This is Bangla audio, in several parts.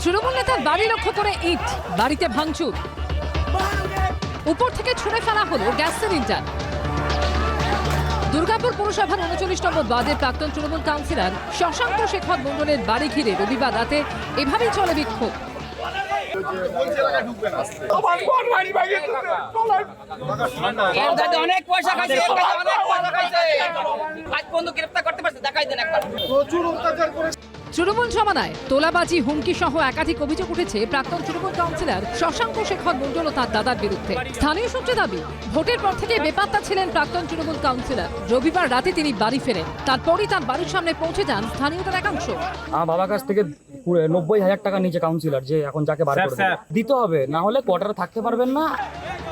তৃণমূল নেতার বাড়ি লক্ষ্য করে ইট, বাড়িতে ভাঙচুর, উপর থেকে ছুঁড়ে ফেলা হলো গ্যাস সিলিন্ডার। দুর্গাপুর পুরসভার ৩৯ নম্বর ওয়ার্ডের প্রাক্তন তৃণমূল কাউন্সিলর শশাঙ্ক শেখর মণ্ডলের বাড়ি ঘিরে রবিবার রাতে এভাবেই চলে বিক্ষোভ। অনেক পয়সা খাইছে, আজ পর্যন্ত গ্রেফতার করতে পারছে, দেখাই দেন একবার। প্রচুর অত্যাচার করে তৃণমূল জমানায় তোলাবাজি, হুমকি সহ একাধিক অভিযোগ উঠেছে প্রাক্তন তৃণমূল কাউন্সিলর শশাঙ্ক শেখর মণ্ডল ও তার দাদার বিরুদ্ধে। স্থানীয় সূত্রে দাবি, ভোটের পর থেকে বেপাত্তা ছিলেন প্রাক্তন তৃণমূল কাউন্সিলর। রবিবার রাতে তিনি বাড়ি ফেরেন, তারপরই তার বাড়ির সামনে পৌঁছে যান স্থানীয়দের একাংশ। আমার বাবার কাছ থেকে ৯০,০০০ টাকা নিচে কাউন্সিলর, যে এখন যাকে বার করে দিতে হবে, না হলে কোয়ার্টারে থাকতে পারবেন না।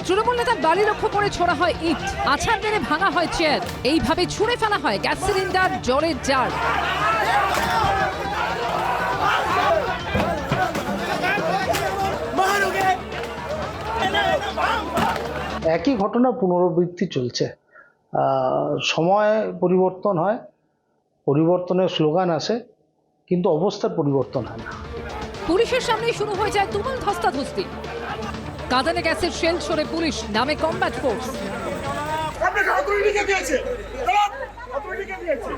তৃণমূল নেতার বাড়ি লক্ষ্য করে ছোড়া হয় ইট, আছাড় মেরে ভাঙা হয় চেয়ার, এইভাবে ছুঁড়ে ফেলা হয় গ্যাস সিলিন্ডার, জলের জার। একই ঘটনা পুনরাবৃত্তি চলছে। সময় পরিবর্তন হয়, পরিবর্তনের স্লোগান আসে, কিন্তু অবস্থার পরিবর্তন হয় না। পুলিশের সামনেই শুরু হয়ে যায় তুমুল ধস্তাধস্তি। কাঁদানে গ্যাসের শেল ছড়ে পুলিশ, নামে কমব্যাট ফোর্স। আপনাকে অথরিটিকে দিয়েছে, অথরিটিকে দিয়েছে,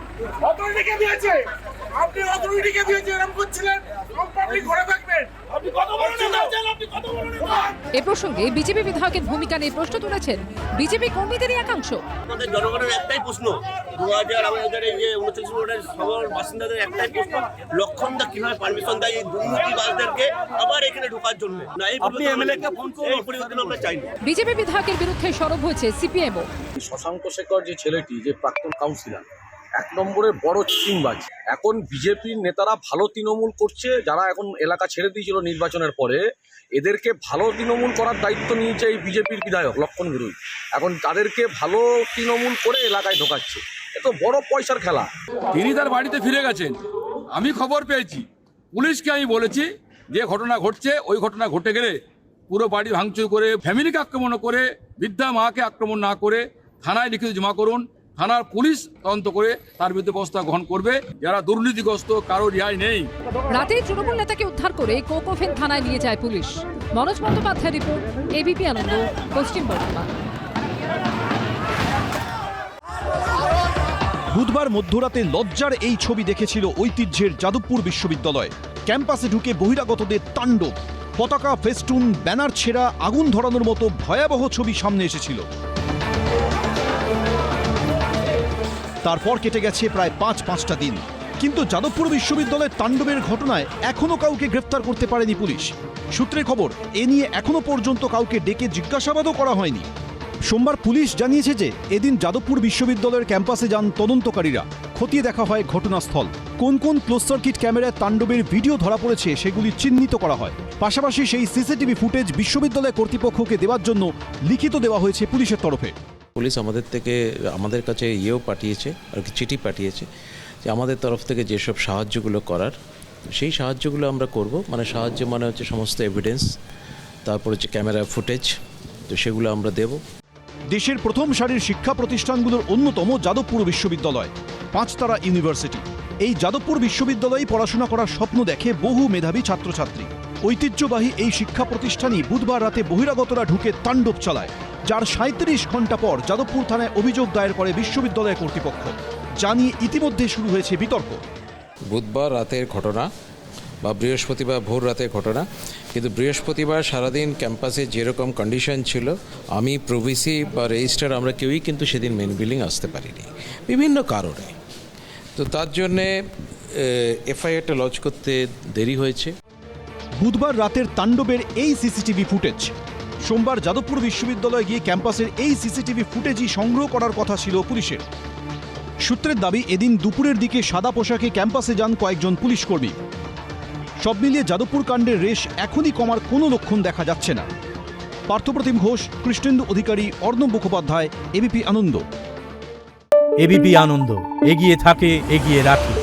অথরিটিকে দিয়েছে, আপনি অথরিটিকে দিয়েছে, এরকম করছিলেন, পাবলিক ঘরে থাকবেন। আপনি কত বড় নেতা আছেন, আপনি কত বড় নেতা। এ প্রসঙ্গে বিজেপি বিধায়কের ভূমিকা নিয়ে প্রশ্ন তুলেছেন বিজেপি কর্মীদেরই একাংশ। আমাদের জনগণের একটাই প্রশ্ন, 2000 আমাদের এই যে 29 ওয়ার্ডের শহর বাসিন্দাদের একটাই প্রশ্ন, লক্ষণদা কিভাবে পারমিশন দেয় এই দুর্নীতিবাজদেরকে আবার এখানে ঢোকার জন্য? না, এই আপনি এমএলএকে ফোন করুন, এই পরিবর্তন আমরা চাই না। বিজেপি বিধায়কের বিরুদ্ধে সরব হয়েছে সিপিএমও। শশাঙ্ক শেখর যে ছেলেটি, যে প্রাক্তন কাউন্সিলর, 1 নম্বরের বড় চিটিংবাজ। এখন বিজেপির নেতারা ভালো তৃণমূল করছে, যারা এখন এলাকা ছেড়ে দিয়েছিল নির্বাচনের পরে, এদেরকে ভালো তৃণমূল করার দায়িত্ব নিয়েছে এই বিজেপির বিধায়ক লক্ষণ গুরুই। এখন তাদেরকে ভালো তৃণমূল করে এলাকায় ঢোকাচ্ছে, এ তো বড় পয়সার খেলা। তিনি তার বাড়িতে ফিরে গেছেন, আমি খবর পেয়েছি। পুলিশকে আমি বলেছি যে ঘটনা ঘটছে, ওই ঘটনা ঘটে গেলে পুরো বাড়ি ভাঙচুর করে, ফ্যামিলিকে আক্রমণ করে, বৃদ্ধা মাকে আক্রমণ না করে থানায় লিখিত জমা করুন। থানার পুলিশ তদন্ত করে তার বিরুদ্ধে ব্যবস্থা গ্রহণ করবে। যারা দুর্নীতিগ্রস্ত, কারো রেহাই নেই। রাতেই তৃণমূল নেতাকে উদ্ধার করে কোকোফেন থানায় নিয়ে যায় পুলিশ। মনোজ বন্দ্যোপাধ্যায় রিপোর্ট, এবিপি আনন্দ, পশ্চিম বর্ধমান। বুধবার মধ্যরাতে লজ্জার এই ছবি দেখেছিল ঐতিহ্যের যাদবপুর বিশ্ববিদ্যালয়। ক্যাম্পাসে ঢুকে বহিরাগতদের তাণ্ডব, পতাকা, ফেস্টুন, ব্যানার ছেঁড়া, আগুন ধরানোর মতো ভয়াবহ ছবি সামনে এসেছিল। তারপর কেটে গেছে প্রায় ৫টা দিন, কিন্তু যাদবপুর বিশ্ববিদ্যালয়ের তাণ্ডবের ঘটনায় এখনো কাউকে গ্রেফতার করতে পারেনি পুলিশ। সূত্রের খবর, এ নিয়ে এখনো পর্যন্ত কাউকে ডেকে জিজ্ঞাসাবাদও করা হয়নি। সোমবার পুলিশ জানিয়েছে যে এদিন যাদবপুর বিশ্ববিদ্যালয়ের ক্যাম্পাসে যান তদন্তকারীরা। খতিয়ে দেখা হয় ঘটনাস্থল। কোন কোন ক্লোজ সার্কিট ক্যামেরায় তাণ্ডবের ভিডিও ধরা পড়েছে সেগুলি চিহ্নিত করা হয়। পাশাপাশি সেই সিসিটিভি ফুটেজ বিশ্ববিদ্যালয় কর্তৃপক্ষকে দেওয়ার জন্য লিখিত দেওয়া হয়েছে পুলিশের তরফে। পুলিশ আমাদের কাছে পাঠিয়েছে, আর কি চিঠি পাঠিয়েছে যে আমাদের তরফ থেকে যেসব সাহায্যগুলো করার, সেই সাহায্যগুলো আমরা করব। মানে সাহায্য মানে হচ্ছে সমস্ত এভিডেন্স, তারপর হচ্ছে ক্যামেরা ফুটেজ, তো সেগুলো আমরা দেব। দেশের প্রথম সারির শিক্ষা প্রতিষ্ঠানগুলোর অন্যতম যাদবপুর বিশ্ববিদ্যালয়, 5 তারা ইউনিভার্সিটি। এই যাদবপুর বিশ্ববিদ্যালয়ে পড়াশোনা করার স্বপ্ন দেখে বহু মেধাবী ছাত্রছাত্রী। ঐতিহ্যবাহী এই শিক্ষা প্রতিষ্ঠানই বুধবার রাতে বহিরাগতরা ঢুকে তাণ্ডব চালায়, যার 37 ঘন্টা পর যাদবপুর থানায় অভিযোগ দায়ের করে বিশ্ববিদ্যালয় কর্তৃপক্ষ। যা নিয়ে ইতিমধ্যে শুরু হয়েছে বিতর্ক। বুধবার রাতের ঘটনা বা বৃহস্পতিবার ভোর রাতের ঘটনা, কিন্তু বৃহস্পতিবার সারাদিন ক্যাম্পাসে যেরকম কন্ডিশন ছিল, আমি প্রভিসি বা রেজিস্ট্রার আমরা কেউই কিন্তু সেদিন মেন বিল্ডিং আসতে পারিনি বিভিন্ন কারণে। তো তার জন্যে এফআইআরটা লঞ্চ করতে দেরি হয়েছে। বুধবার রাতের তাণ্ডবের এই সিসিটিভি ফুটেজ, সোমবার যাদবপুর বিশ্ববিদ্যালয়ে গিয়ে ক্যাম্পাসের এই সিসিটিভি ফুটেজই সংগ্রহ করার কথা ছিল পুলিশের। সূত্রের দাবি, এদিন দুপুরের দিকে সাদা পোশাকে ক্যাম্পাসে যান কয়েকজন পুলিশ কর্মী। সব মিলিয়ে যাদবপুর কাণ্ডের রেশ এখনই কমার কোনো লক্ষণ দেখা যাচ্ছে না। পার্থপ্রতিম ঘোষ, কৃষ্ণেন্দু অধিকারী, অর্ণব মুখোপাধ্যায়, এবিপি আনন্দ। এবিপি আনন্দ, এগিয়ে থাকে, এগিয়ে রাখে।